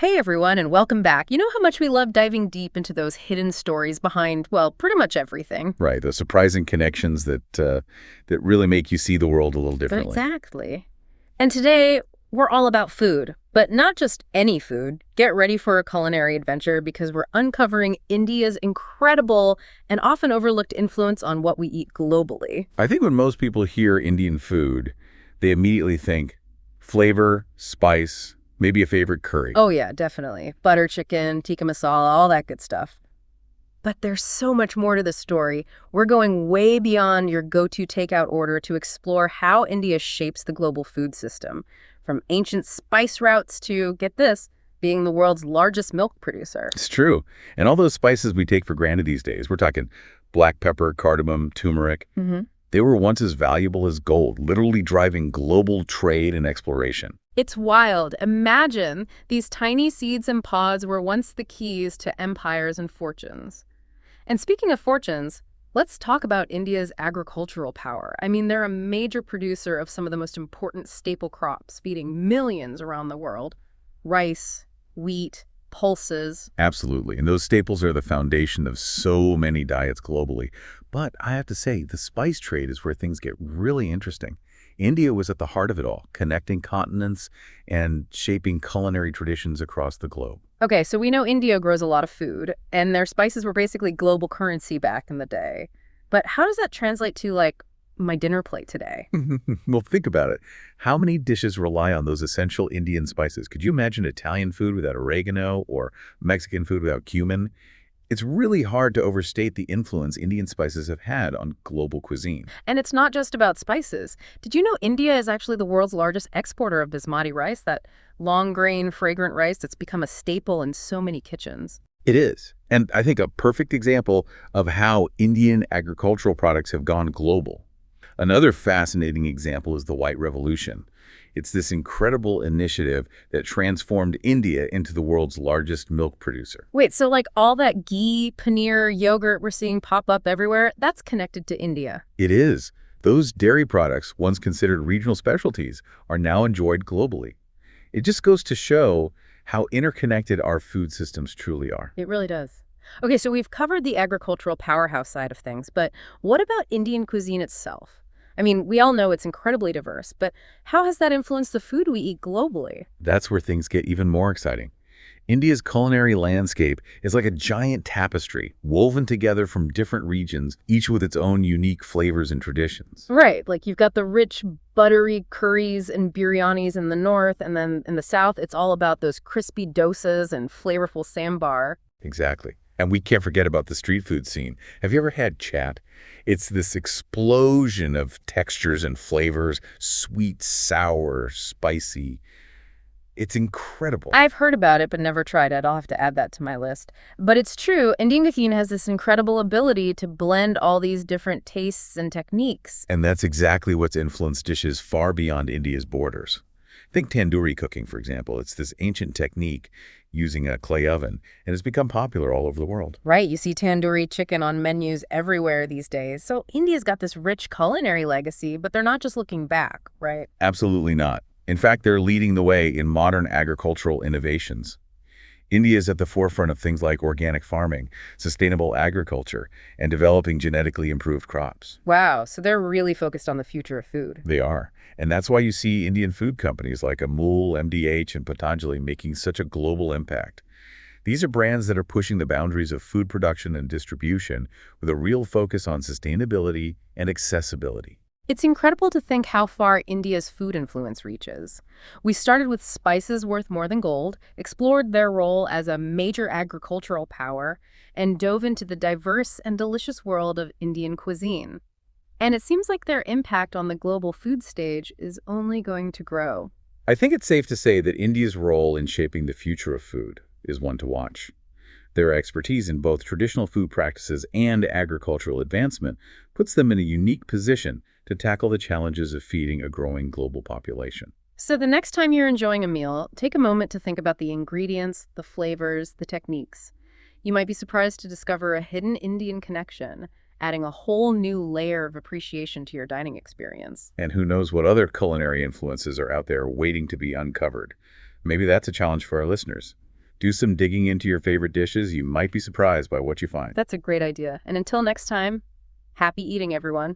Hey everyone, and welcome back. You know how much we love diving deep into those hidden stories behind, well, pretty much everything. Right, those surprising connections that really make you see the world a little differently. Exactly. And today, we're all about food, but not just any food. Get ready for a culinary adventure because we're uncovering India's incredible and often overlooked influence on what we eat globally. I think when most people hear Indian food, they immediately think flavor, spice, maybe a favorite curry. Oh yeah, definitely. Butter chicken, tikka masala, all that good stuff. But there's so much more to the story. We're going way beyond your go-to takeout order to explore how India shapes the global food system, from ancient spice routes to, get this, being the world's largest milk producer. It's true. And all those spices we take for granted these days, we're talking black pepper, cardamom, turmeric, hmm they were once as valuable as gold, literally driving global trade and exploration. It's wild. Imagine these tiny seeds and pods were once the keys to empires and fortunes. And speaking of fortunes, let's talk about India's agricultural power. I mean, they're a major producer of some of the most important staple crops, feeding millions around the world. Rice, wheat, pulses. Absolutely. And those staples are the foundation of so many diets globally. But I have to say, the spice trade is where things get really interesting. India was at the heart of it all, connecting continents and shaping culinary traditions across the globe. Okay, so we know India grows a lot of food, and their spices were basically global currency back in the day. But how does that translate to, like, my dinner plate today? Well, think about it. How many dishes rely on those essential Indian spices? Could you imagine Italian food without oregano or Mexican food without cumin? It's really hard to overstate the influence Indian spices have had on global cuisine. And it's not just about spices. Did you know India is actually the world's largest exporter of basmati rice, that long grain, fragrant rice that's become a staple in so many kitchens? It is. And I think a perfect example of how Indian agricultural products have gone global. Another fascinating example is the White Revolution. It's this incredible initiative that transformed India into the world's largest milk producer. Wait, so like all that ghee, paneer, yogurt we're seeing pop up everywhere, that's connected to India. It is. Those dairy products, once considered regional specialties, are now enjoyed globally. It just goes to show how interconnected our food systems truly are. It really does. Okay, so we've covered the agricultural powerhouse side of things, but what about Indian cuisine itself? I mean, we all know it's incredibly diverse, but how has that influenced the food we eat globally? That's where things get even more exciting. India's culinary landscape is like a giant tapestry, woven together from different regions, each with its own unique flavors and traditions. Right, like you've got the rich, buttery curries and biryanis in the north, and then in the south, it's all about those crispy dosas and flavorful sambar. Exactly. And we can't forget about the street food scene. Have you ever had chat? It's this explosion of textures and flavors, sweet, sour, spicy. It's incredible. I've heard about it, but never tried it. I'll have to add that to my list. But it's true, Indian cooking has this incredible ability to blend all these different tastes and techniques. And that's exactly what's influenced dishes far beyond India's borders. Think tandoori cooking, for example. It's this ancient technique using a clay oven, and it's become popular all over the world. Right, you see tandoori chicken on menus everywhere these days. So India's got this rich culinary legacy, but they're not just looking back, right? Absolutely not. In fact, they're leading the way in modern agricultural innovations. India is at the forefront of things like organic farming, sustainable agriculture, and developing genetically improved crops. Wow, so they're really focused on the future of food. They are. And that's why you see Indian food companies like Amul, MDH, and Patanjali making such a global impact. These are brands that are pushing the boundaries of food production and distribution with a real focus on sustainability and accessibility. It's incredible to think how far India's food influence reaches. We started with spices worth more than gold, explored their role as a major agricultural power, and dove into the diverse and delicious world of Indian cuisine. And it seems like their impact on the global food stage is only going to grow. I think it's safe to say that India's role in shaping the future of food is one to watch. Their expertise in both traditional food practices and agricultural advancement puts them in a unique position to tackle the challenges of feeding a growing global population. So the next time you're enjoying a meal, take a moment to think about the ingredients, the flavors, the techniques. You might be surprised to discover a hidden Indian connection, adding a whole new layer of appreciation to your dining experience. And who knows what other culinary influences are out there waiting to be uncovered. Maybe that's a challenge for our listeners. Do some digging into your favorite dishes. You might be surprised by what you find. That's a great idea. And until next time, happy eating, everyone.